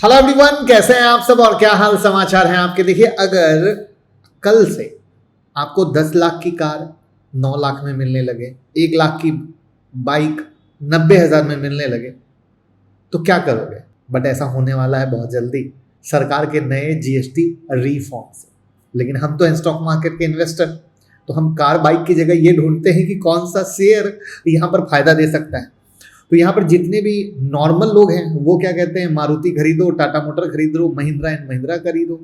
Hello everyone, कैसे हैं आप सब और क्या हाल समाचार हैं आपके। देखिए, अगर कल से आपको 10 लाख की कार 9 लाख में मिलने लगे, 1 लाख की बाइक 90,000 में मिलने लगे, तो क्या करोगे। बट ऐसा होने वाला है बहुत जल्दी सरकार के नए जीएसटी रिफॉर्म से। लेकिन हम तो हैं स्टॉक मार्केट के इन्वेस्टर, तो हम कार बाइक की जगह ये ढूंढते हैं कि कौन सा शेयर यहाँ पर फायदा दे सकता है। तो यहाँ पर जितने भी नॉर्मल लोग हैं वो क्या कहते हैं, मारुति खरीदो, टाटा मोटर खरीद लो, महिंद्रा एंड महिंद्रा खरीदो।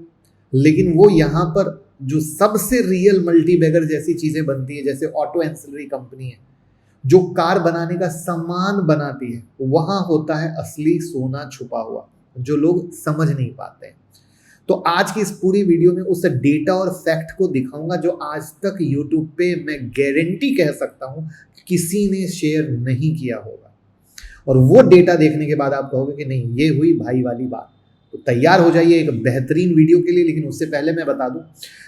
लेकिन वो यहाँ पर जो सबसे रियल मल्टी बैगर जैसी चीजें बनती है, जैसे ऑटो एंसिलरी कंपनी है जो कार बनाने का सामान बनाती है, वहां होता है असली सोना छुपा हुआ जो लोग समझ नहीं पाते हैं। तो आज की इस पूरी वीडियो में उस डेटा और फैक्ट को दिखाऊंगा जो आज तक यूट्यूब पे मैं गारंटी कह सकता हूं किसी ने शेयर नहीं किया होगा। और वो डेटा देखने के बाद आप कहोगे कि नहीं, ये हुई भाई वाली बात। तो तैयार हो जाइए एक बेहतरीन वीडियो के लिए। लेकिन उससे पहले मैं बता दूं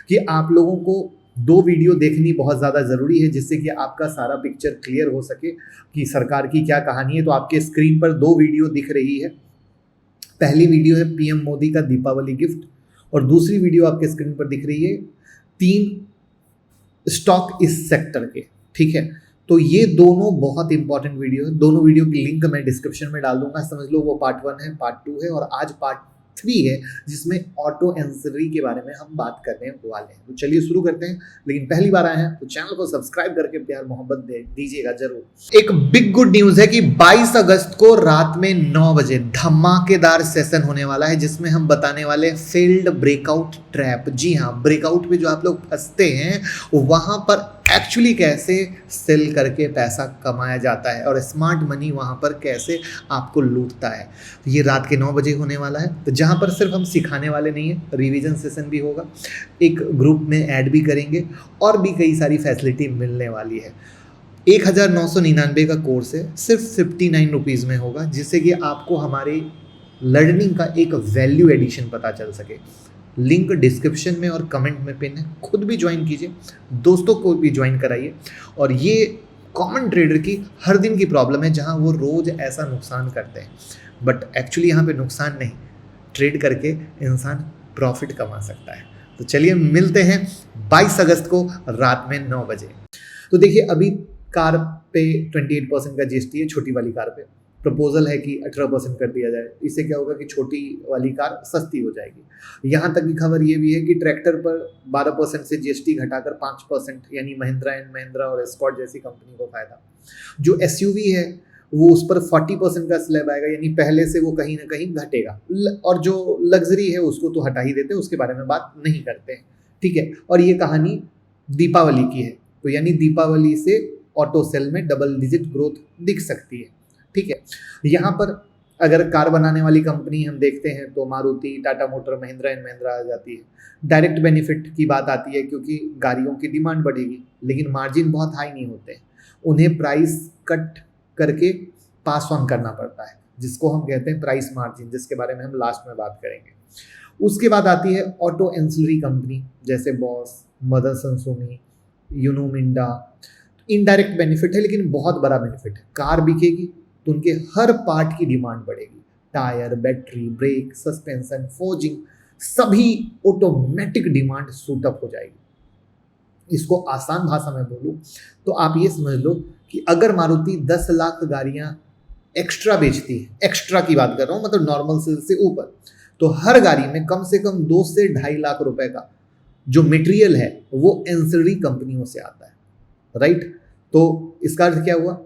कि आप लोगों को 2 वीडियो देखनी बहुत ज़्यादा ज़रूरी है, जिससे कि आपका सारा पिक्चर क्लियर हो सके कि सरकार की क्या कहानी है। तो आपके स्क्रीन पर 2 वीडियो दिख रही है। पहली वीडियो है पीएम मोदी का दीपावली गिफ्ट, और दूसरी वीडियो आपके स्क्रीन पर दिख रही है 3 स्टॉक इस सेक्टर के। ठीक है, तो ये दोनों बहुत इंपॉर्टेंट वीडियो है। दोनों वीडियो की लिंक मैं डिस्क्रिप्शन में डाल दूंगा, समझ लो वो पार्ट 1 है, पार्ट 2 है और आज पार्ट 3 है जिसमें ऑटो एंसिलरी के बारे में हम बात करने वाले हैं। तो चलिए शुरू करते हैं। लेकिन पहली बार आए हैं तो चैनल को सब्सक्राइब करके प्यार मोहब्बत दीजिएगा जरूर। एक बिग गुड न्यूज है कि 22 अगस्त को रात में 9 बजे धमाकेदार सेशन होने वाला है, जिसमें हम बताने वाले फेल्ड ब्रेकआउट ट्रैप। जी हाँ, ब्रेकआउट में जो आप लोग फंसते हैं वहां पर एक्चुअली कैसे सेल करके पैसा कमाया जाता है और स्मार्ट मनी वहाँ पर कैसे आपको लूटता है। तो ये रात के 9 बजे होने वाला है। तो जहाँ पर सिर्फ हम सिखाने वाले नहीं है, रिवीजन सेशन भी होगा, एक ग्रुप में ऐड भी करेंगे और भी कई सारी फैसिलिटी मिलने वाली है। 1999 का कोर्स है, सिर्फ 59 रुपीज़ में होगा, जिससे कि आपको हमारी लर्निंग का एक वैल्यू एडिशन पता चल सके। लिंक डिस्क्रिप्शन में और कमेंट में पिन है, खुद भी ज्वाइन कीजिए, दोस्तों को भी ज्वाइन कराइए। और ये कॉमन ट्रेडर की हर दिन की प्रॉब्लम है, जहां वो रोज ऐसा नुकसान करते हैं, बट एक्चुअली यहाँ पे नुकसान नहीं, ट्रेड करके इंसान प्रॉफिट कमा सकता है। तो चलिए मिलते हैं 22 अगस्त को रात में 9 बजे। तो देखिए, अभी कार पे 28% का जीएसटी है, छोटी वाली कार पे। प्रपोजल है कि 18% कर दिया जाए। इससे क्या होगा कि छोटी वाली कार सस्ती हो जाएगी। यहाँ तक की खबर ये भी है कि ट्रैक्टर पर 12% से जीएसटी घटाकर 5%, यानी महिंद्रा एंड महिंद्रा और एस्कॉर्ट जैसी कंपनी को फायदा। जो एसयूवी है वो उस पर 40% का स्लैब आएगा, यानी पहले से वो कहीं ना कहीं घटेगा। और जो लग्जरी है उसको तो हटा ही देते हैं, उसके बारे में बात नहीं करते हैं। ठीक है, और ये कहानी दीपावली की है, तो यानी दीपावली से ऑटो सेल में डबल डिजिट ग्रोथ दिख सकती है। ठीक है, यहाँ पर अगर कार बनाने वाली कंपनी हम देखते हैं तो मारुति, टाटा मोटर, महिंद्रा एंड महिंद्रा आ जाती है। डायरेक्ट बेनिफिट की बात आती है क्योंकि गाड़ियों की डिमांड बढ़ेगी, लेकिन मार्जिन बहुत हाई नहीं होते, उन्हें प्राइस कट करके पास ऑन करना पड़ता है, जिसको हम कहते हैं प्राइस मार्जिन, जिसके बारे में हम लास्ट में बात करेंगे। उसके बाद आती है ऑटो एंसिलरी कंपनी, जैसे Bosch, Motherson Sumi, Uno Minda. Indirect benefit है लेकिन बहुत बड़ा बेनिफिट है। कार बिकेगी तो उनके हर पार्ट की डिमांड बढ़ेगी, tyre, battery, brake, suspension, forging, सभी ऑटोमेटिक डिमांड सूटअप हो जाएगी। इसको आसान भाषा में बोलूं तो आप ये समझ लो कि अगर मारुति 10 लाख गाड़ियां एक्स्ट्रा बेचती है, एक्स्ट्रा की बात कर रहा हूं, मतलब नॉर्मल सेल से ऊपर, तो हर गाड़ी में कम से कम 2 से 2.5 लाख रुपए का जो मटेरियल है वो एंसिलरी कंपनियों से आता है। राइट, तो इसका अर्थ क्या हुआ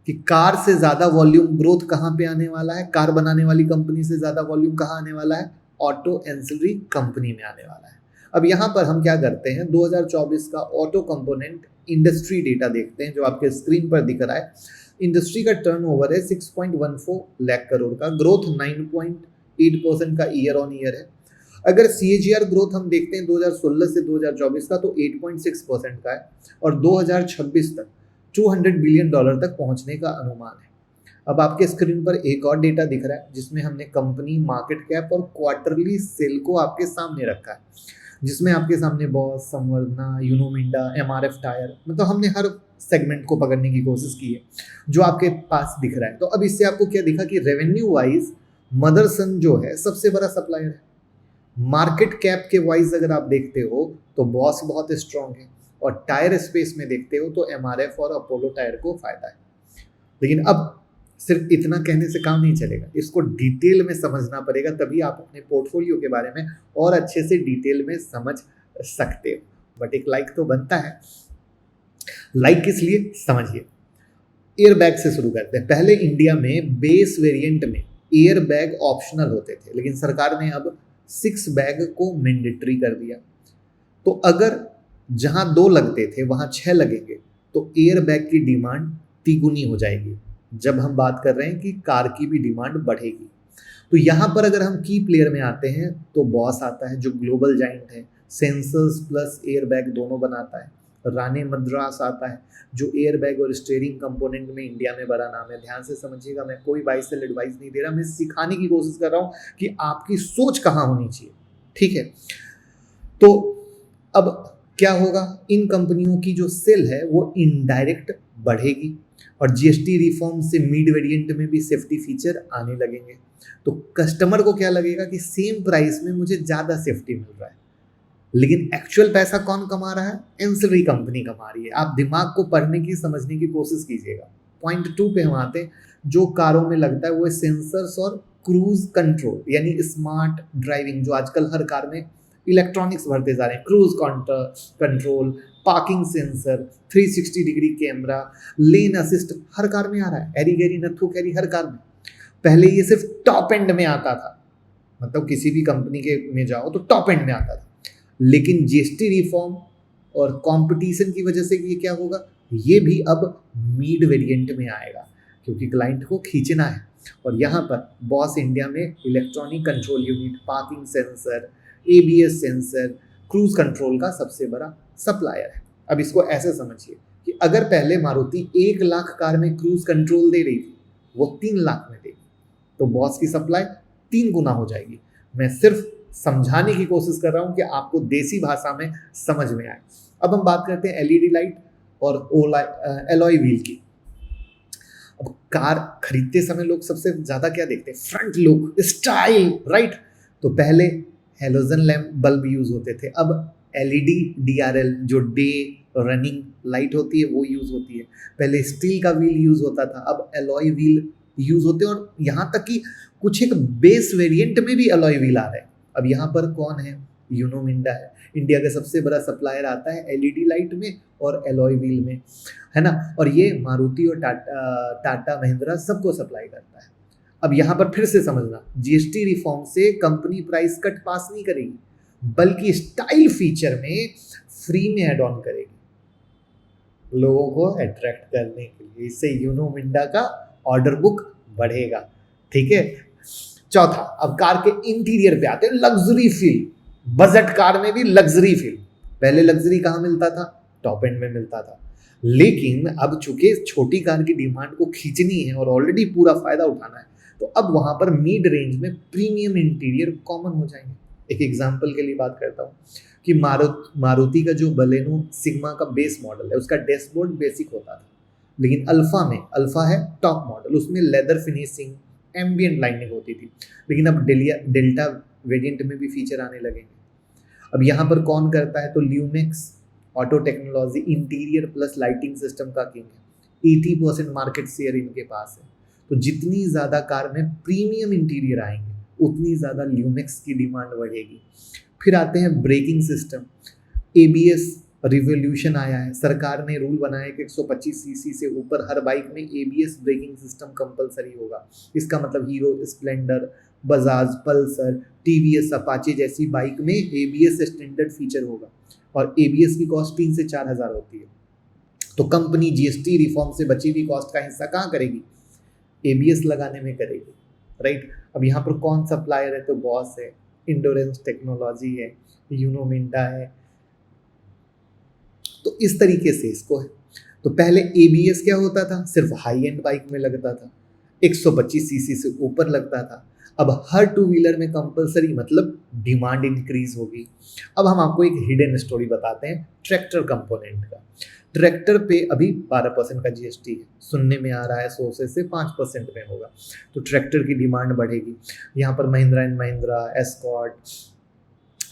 कि कार से ज्यादा वॉल्यूम ग्रोथ कहां पे आने वाला है, कार बनाने वाली कंपनी से ज्यादा वॉल्यूम कहां आने वाला है, ऑटो एंसिलरी कंपनी में आने वाला है। अब यहां पर हम क्या करते हैं, 2024 का ऑटो कंपोनेंट इंडस्ट्री डेटा देखते हैं, जो आपके स्क्रीन पर दिख रहा है। इंडस्ट्री का टर्नओवर है 6.14 लाख करोड़ का, ग्रोथ 9.8% का ईयर ऑन ईयर है। अगर सीएजीआर ग्रोथ हम देखते हैं 2016 से 2024 का, तो 8.6% का है और 2026 तक $200 बिलियन तक पहुंचने का अनुमान है। अब आपके स्क्रीन पर एक और डेटा दिख रहा है, जिसमें हमने कंपनी, मार्केट कैप और क्वार्टरली सेल को आपके सामने रखा है, जिसमें आपके सामने बॉस, संवर्धना, यूनो मिंडा, एमआरएफ टायर, मतलब हमने हर सेगमेंट को पकड़ने की कोशिश की है जो आपके पास दिख रहा है। तो अब इससे आपको क्या दिखा कि रेवेन्यू वाइज मदरसन जो है सबसे बड़ा सप्लायर है। मार्केट कैप के वाइज अगर आप देखते हो तो बॉस बहुत स्ट्रांग है, और टायर स्पेस में देखते हो तो एमआरएफ और अपोलो टायर को फायदा है। लेकिन अब सिर्फ इतना कहने से काम नहीं चलेगा, इसको डिटेल में समझना पड़ेगा, तभी आप अपने पोर्टफोलियो के बारे में और अच्छे से डिटेल में समझ सकते हो। बट एक लाइक तो बनता है। लाइक किस लिए, समझिए। एयरबैग से शुरू करते हैं। पहले इंडिया में बेस वेरिएंट में एयरबैग ऑप्शनल होते थे, लेकिन सरकार ने अब 6 बैग को मैंडेटरी कर दिया। तो अगर जहां 2 लगते थे वहां 6 लगेंगे तो एयरबैग की डिमांड तिगुनी हो जाएगी। जब हम बात कर रहे हैं कि कार की भी डिमांड बढ़ेगी, तो यहां पर अगर हम की प्लेयर में आते हैं तो बॉस आता है जो ग्लोबल जाइंट है, सेंसर्स प्लस एयरबैग दोनों बनाता है। राणे मद्रास आता है जो एयरबैग और स्टीयरिंग कंपोनेंट में इंडिया में बड़ा नाम है। ध्यान से समझिएगा, मैं कोई बाइस सेल एडवाइस नहीं दे रहा, मैं सिखाने की कोशिश कर रहा हूं कि आपकी सोच कहां होनी चाहिए, ठीक है। तो अब क्या होगा, इन कंपनियों की जो सेल है वो इनडायरेक्ट बढ़ेगी, और जीएसटी रिफॉर्म से मिड वेरिएंट में भी सेफ्टी फीचर आने लगेंगे। तो कस्टमर को क्या लगेगा कि सेम प्राइस में मुझे ज़्यादा सेफ्टी मिल रहा है, लेकिन एक्चुअल पैसा कौन कमा रहा है, एंसिलरी कंपनी कमा रही है। आप दिमाग को पढ़ने की, समझने की कोशिश कीजिएगा। पॉइंट 2 पे हम आते हैं। जो कारों में लगता है वो है सेंसर्स और क्रूज कंट्रोल, यानी स्मार्ट ड्राइविंग, जो आजकल हर कार में इलेक्ट्रॉनिक्स भरते जा रहे हैं। Cruise control, parking sensor, 360 degree camera, lane assist हर कार में आ रहा है। एरी गैरी नथु कैरी हर कार में। पहले ये सिर्फ टॉप एंड में आता था, मतलब किसी भी कंपनी के में जाओ तो टॉप एंड में आता था, लेकिन जीएसटी रिफॉर्म और कंपटीशन की वजह से ये क्या होगा, ये भी अब मिड वेरिएंट में आएगा, क्योंकि क्लाइंट को खींचना है। और यहाँ पर बॉस इंडिया में electronic control unit, parking sensor, ABS sensor, cruise control का सबसे बड़ा सप्लायर है। अब इसको ऐसे समझिए कि अगर पहले मारुति 1 लाख कार में क्रूज कंट्रोल दे रही थी, वो 3 लाख में देगी, तो बॉस की सप्लाई 3 गुना हो जाएगी। मैं सिर्फ समझाने की कोशिश कर रहा हूं कि आपको देसी भाषा में समझ में आए। अब हम बात करते हैं एलईडी लाइट और एलॉय व्हील की। अब कार खरीदते समय लोग सबसे ज्यादा क्या देखते हैं, फ्रंट लुक, स्टाइल, राइट। तो पहले हेलोजन लैम्प बल्ब यूज होते थे, अब एलईडी डीआरएल जो डे रनिंग लाइट होती है वो यूज होती है। पहले स्टील का व्हील यूज होता था, अब एलॉय व्हील यूज होते हैं, और यहाँ तक कि कुछ एक बेस वेरिएंट में भी एलॉय व्हील आ रहे हैं। अब यहाँ पर कौन है, यूनो मिंडा है, इंडिया का सबसे बड़ा सप्लायर आता है एलईडी लाइट में और एलॉय व्हील में, है ना। और ये मारुति और टाटा महिंद्रा सबको सप्लाई करता है। अब यहाँ पर फिर से समझना, जीएसटी रिफॉर्म से कंपनी प्राइस कट पास नहीं करेगी, बल्कि स्टाइल फीचर में फ्री में ऐड ऑन करेगी लोगों को अट्रैक्ट करने के लिए। इससे यूनो मिंडा का ऑर्डर बुक बढ़ेगा, ठीक है। चौथा, अब कार के इंटीरियर पे आते हैं, लग्जरी फील। बजट कार में भी लग्जरी फील। पहले लग्जरी कहाँ मिलता था, टॉप एंड में मिलता था, लेकिन अब चूंकि छोटी कार की डिमांड को खींचनी है और ऑलरेडी पूरा फायदा उठाना है, तो अब वहां पर मिड रेंज में प्रीमियम इंटीरियर कॉमन हो जाएंगे। एक एग्जांपल के लिए बात करता हूँ कि मारुति का जो बलेनो सिग्मा का बेस मॉडल है, उसका डैशबोर्ड बेसिक होता था, लेकिन अल्फा है टॉप मॉडल, उसमें लेदर फिनिशिंग, एम्बियंट लाइनिंग होती थी, लेकिन अब डेल्टा वेरिएंट में भी फीचर आने लगेंगे। अब यहाँ पर कौन करता है, तो Lumax auto technology interior plus lighting system का किंग है। 80% मार्केट शेयर इनके पास है। तो जितनी ज़्यादा कार में प्रीमियम इंटीरियर आएंगे, उतनी ज़्यादा ल्यूमेक्स की डिमांड बढ़ेगी। फिर आते हैं ब्रेकिंग सिस्टम। एबीएस रिवोल्यूशन आया है, सरकार ने रूल बनाया कि 125 सीसी से ऊपर हर बाइक में एबीएस ब्रेकिंग सिस्टम कंपलसरी होगा। इसका मतलब hero Splendor, Bajaj Pulsar, TVS Apache जैसी बाइक में एबीएस स्टैंडर्ड फीचर होगा, और एबीएस की कॉस्ट 3 से 4 हज़ार होती है। तो कंपनी जीएसटी रिफॉर्म से बची हुई कॉस्ट का हिस्सा कहाँ करेगी, एबीएस लगाने में करेगी, राइट। अब यहाँ पर कौन सप्लायर है, तो बॉस है, इंडोरेंस टेक्नोलॉजी है, यूनो मिंडा है। तो इस तरीके से इसको है। तो पहले एबीएस क्या होता था, सिर्फ हाई एंड बाइक में लगता था, 125 सीसी से ऊपर लगता था। अब हर 2 व्हीलर में कंपलसरी, मतलब डिमांड इंक्रीज होगी। अब हम आपको एक हिडन स्टोरी बताते हैं ट्रैक्टर कंपोनेंट का। ट्रैक्टर पे अभी 12% का जीएसटी है, सुनने में आ रहा है सोर्सेस से 5% में होगा, तो ट्रैक्टर की डिमांड बढ़ेगी। यहाँ पर महिंद्रा एंड महिंद्रा, एस्कॉर्ट,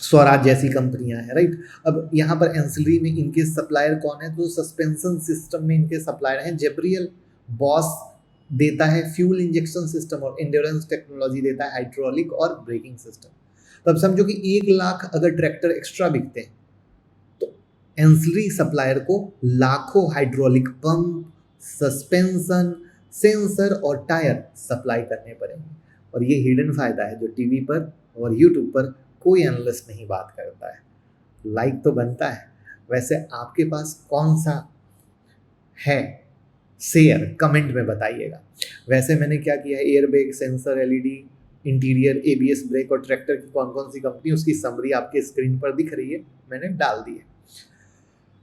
स्वराज जैसी कंपनियां हैं, राइट। अब यहाँ पर एंसिलरी में इनके सप्लायर कौन है, तो सस्पेंशन सिस्टम में इनके सप्लायर हैं जेब्रियल, बॉस देता है फ्यूल इंजेक्शन सिस्टम, और एंड्योरेंस टेक्नोलॉजी देता है हाइड्रोलिक और ब्रेकिंग सिस्टम। तो अब समझो कि 1 लाख अगर ट्रैक्टर एक्स्ट्रा बिकते हैं तो एंसिलरी सप्लायर को लाखों हाइड्रोलिक पंप, सस्पेंशन, सेंसर और टायर सप्लाई करने पड़ेंगे। और ये हिडन फायदा है जो टीवी पर और यूट्यूब पर कोई एनालिस्ट नहीं बात करता है। लाइक तो बनता है। वैसे आपके पास कौन सा है शेयर कमेंट में बताइएगा। वैसे मैंने क्या किया है, airbag, sensor, LED, interior, ABS brake और ट्रैक्टर की कौन कौन सी कंपनी, उसकी समरी आपके स्क्रीन पर दिख रही है, मैंने डाल दी है।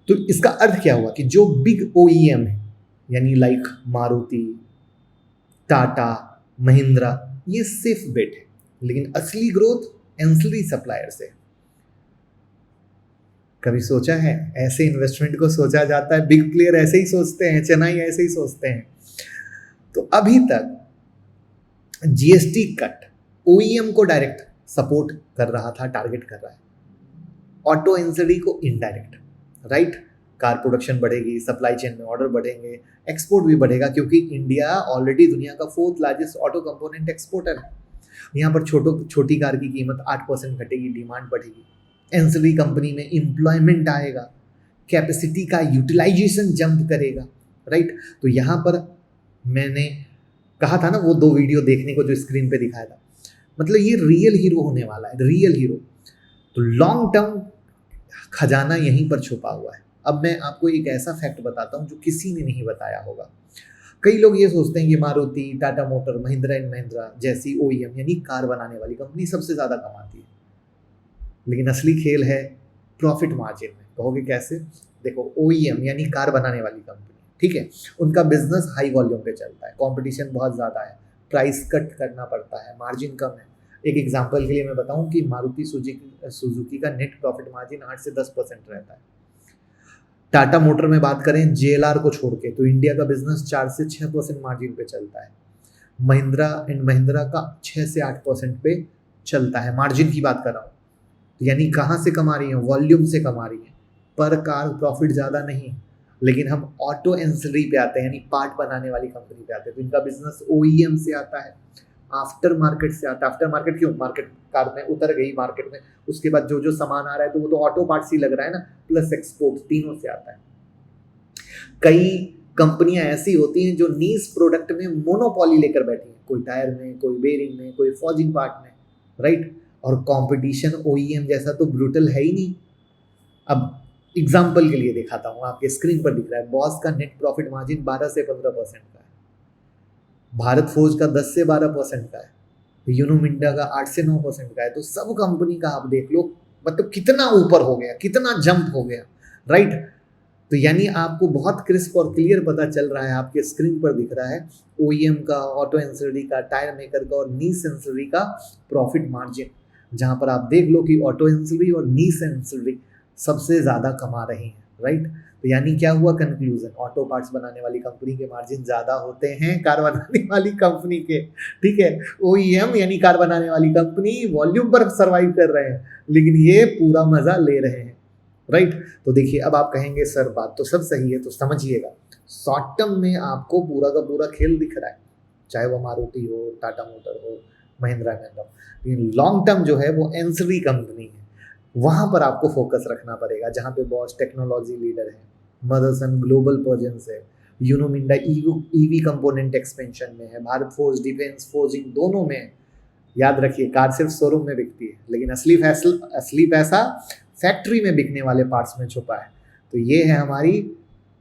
तो इसका अर्थ क्या हुआ कि जो बिग ओईएम है यानी लाइक मारुति, टाटा, महिंद्रा, ये सेफ बेट है, लेकिन असली ग्रोथ एंसिलरी सप्लायर से। कभी सोचा है ऐसे इन्वेस्टमेंट को सोचा जाता है? बिग प्लेयर ऐसे ही सोचते हैं, चेन्नई ऐसे ही सोचते हैं। तो अभी तक जीएसटी कट ओईएम को डायरेक्ट सपोर्ट कर रहा था, टारगेट कर रहा है, ऑटो एंसिलरी को इनडायरेक्ट, राइट। कार प्रोडक्शन बढ़ेगी, सप्लाई चेन में ऑर्डर बढ़ेंगे, एक्सपोर्ट भी बढ़ेगा, क्योंकि इंडिया ऑलरेडी दुनिया का 4th largest auto component exporter है। यहाँ पर छोटी कार की कीमत 8% घटेगी, डिमांड बढ़ेगी, एंसिलरी कंपनी में एम्प्लॉयमेंट आएगा, कैपेसिटी का यूटिलाइजेशन जंप करेगा, राइट। तो यहाँ पर मैंने कहा था ना वो 2 वीडियो देखने को जो स्क्रीन पे दिखाया था, मतलब ये रियल हीरो होने वाला है, रियल हीरो। तो लॉन्ग टर्म खजाना यहीं पर छुपा हुआ है। अब मैं आपको एक ऐसा फैक्ट बताता हूँ जो किसी ने नहीं बताया होगा। कई लोग ये सोचते हैं कि मारुति, टाटा मोटर, महिंद्रा एंड महिंद्रा जैसी ओईएम यानी कार बनाने वाली कंपनी सबसे ज़्यादा कमाती है, लेकिन असली खेल है प्रॉफिट मार्जिन में। कहोगे कैसे? देखो, ओईएम यानी कार बनाने वाली कंपनी, ठीक है, उनका बिजनेस हाई वॉल्यूम पे चलता है, कंपटीशन बहुत ज़्यादा है, प्राइस कट करना पड़ता है, मार्जिन कम है। एक एग्जांपल के लिए मैं बताऊं कि मारुति सुजुकी का नेट प्रॉफिट मार्जिन 8 से 10% रहता है। टाटा मोटर में बात करें जेएलआर को छोड़ के, तो इंडिया का बिजनेस 4 से 6% मार्जिन पे चलता है। महिंद्रा एंड महिंद्रा का 6 से 8% पे चलता है, मार्जिन की बात कर रहा हूँ। यानी कहाँ से कमा रही है? वॉल्यूम से कमा रही है, पर कार प्रॉफिट ज़्यादा नहीं है। लेकिन हम ऑटो एंसिलरी पे आते हैं, यानी पार्ट बनाने वाली कंपनी पे आते हैं, तो इनका बिजनेस ओईएम से आता है, आफ्टर मार्केट से आता है। आफ्टर मार्केट क्यों? मार्केट कार में उतर गई मार्केट में, उसके बाद जो जो सामान आ रहा है तो वो तो ऑटो पार्ट्स ही लग रहा है ना, प्लस एक्सपोर्ट, तीनों से आता है। कई कंपनियां ऐसी होती हैं जो नीश प्रोडक्ट में मोनोपोली लेकर बैठी हैं, कोई टायर में, कोई बेरिंग में, कोई फॉर्जिंग पार्ट में, राइट। और कंपटीशन ओईएम जैसा तो ब्रूटल है ही नहीं। अब एग्जाम्पल के लिए दिखाता हूँ, आपके स्क्रीन पर दिख रहा है, बॉस का नेट प्रॉफिट मार्जिन 12 से 15% का है, भारत फोर्ज का 10 से 12% का है, यूनो मिंडा का 8 से 9% का है। तो सब कंपनी का आप देख लो, मतलब कितना ऊपर हो गया, कितना जंप हो गया, राइट। तो यानी आपको बहुत क्रिस्प और क्लियर पता चल रहा है, आपके स्क्रीन पर दिख रहा है ओईएम का, ऑटो एंसिलरी का, टायर मेकर का और नीश एंसिलरी का प्रॉफिट मार्जिन, जहां पर आप देख लो कि ऑटो एंसिलरी और नीश एंसिलरी सबसे ज़्यादा कमा रहे हैं, राइट। तो यानी क्या हुआ कंक्लूजन? ऑटो पार्ट्स बनाने वाली कंपनी के मार्जिन ज़्यादा होते हैं कार बनाने वाली कंपनी के, ठीक है। ओईएम यानी कार बनाने वाली कंपनी वॉल्यूम पर सर्वाइव कर रहे हैं, लेकिन ये पूरा मज़ा ले रहे हैं, राइट। तो देखिए, अब आप कहेंगे सर बात तो सब सही है, तो समझिएगा, शॉर्ट टर्म में आपको पूरा का पूरा खेल दिख रहा है, चाहे वो मारुति हो, टाटा मोटर हो, महिंद्रा, लेकिन लॉन्ग टर्म जो है वो एंसिलरी कंपनी है, वहाँ पर आपको फोकस रखना पड़ेगा, जहाँ पे बॉश टेक्नोलॉजी लीडर है, मदरसन ग्लोबल प्रेजेंस है, Uno Minda EV component expansion में है, भारत फोर्स डिफेंस फोर्जिंग दोनों में है। याद रखिए, कार सिर्फ शोरूम में बिकती है, लेकिन असली पैसा फैक्ट्री में बिकने वाले पार्ट्स में छुपा है। तो ये है हमारी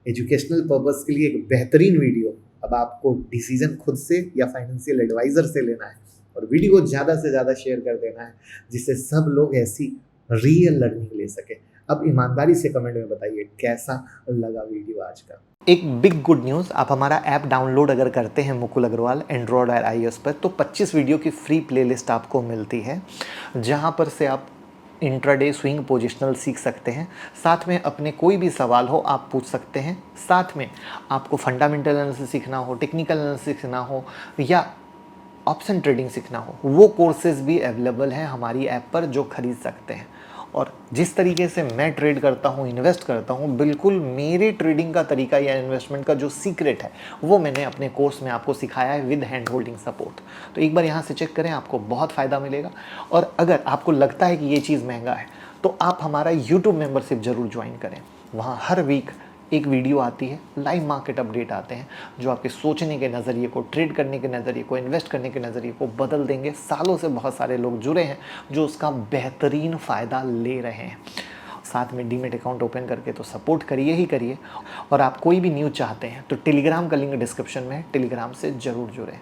एजुकेशनल पर्पस के लिए एक बेहतरीन वीडियो। अब आपको डिसीजन खुद से या फाइनेंशियल एडवाइजर से लेना है, और वीडियो को ज़्यादा से ज़्यादा शेयर कर देना है, जिससे सब लोग ऐसी रियल लर्निंग ले सके। अब ईमानदारी से कमेंट में बताइए कैसा लगा वीडियो आज का। एक बिग गुड न्यूज़, आप हमारा ऐप डाउनलोड अगर करते हैं मुकुल अग्रवाल एंड्रॉयड और iOS पर, तो 25 वीडियो की फ्री प्लेलिस्ट आपको मिलती है, जहां पर से आप इंट्राडे स्विंग पोजिशनल सीख सकते हैं। साथ में अपने कोई भी सवाल हो आप पूछ सकते हैं। साथ में आपको फंडामेंटल एनालिसिस सीखना हो, टेक्निकल एनालिसिस सीखना हो या ऑप्शन ट्रेडिंग सीखना हो, वो कोर्सेज भी अवेलेबल हैं हमारी ऐप पर जो खरीद सकते हैं। और जिस तरीके से मैं ट्रेड करता हूँ, इन्वेस्ट करता हूँ, बिल्कुल मेरे ट्रेडिंग का तरीका या इन्वेस्टमेंट का जो सीक्रेट है वो मैंने अपने कोर्स में आपको सिखाया है विद हैंड होल्डिंग सपोर्ट। तो एक बार यहाँ से चेक करें, आपको बहुत फ़ायदा मिलेगा। और अगर आपको लगता है कि ये चीज़ महंगा है तो आप हमारा यूट्यूब मेंबरशिप ज़रूर ज्वाइन करें। वहाँ हर वीक एक वीडियो आती है, लाइव मार्केट अपडेट आते हैं जो आपके सोचने के नज़रिए को, ट्रेड करने के नज़रिए को, इन्वेस्ट करने के नज़रिए को बदल देंगे। सालों से बहुत सारे लोग जुड़े हैं जो उसका बेहतरीन फ़ायदा ले रहे हैं। साथ में डीमेट अकाउंट ओपन करके तो सपोर्ट करिए ही करिए। और आप कोई भी न्यूज़ चाहते हैं तो टेलीग्राम का लिंक डिस्क्रिप्शन में है, टेलीग्राम से ज़रूर जुड़ें।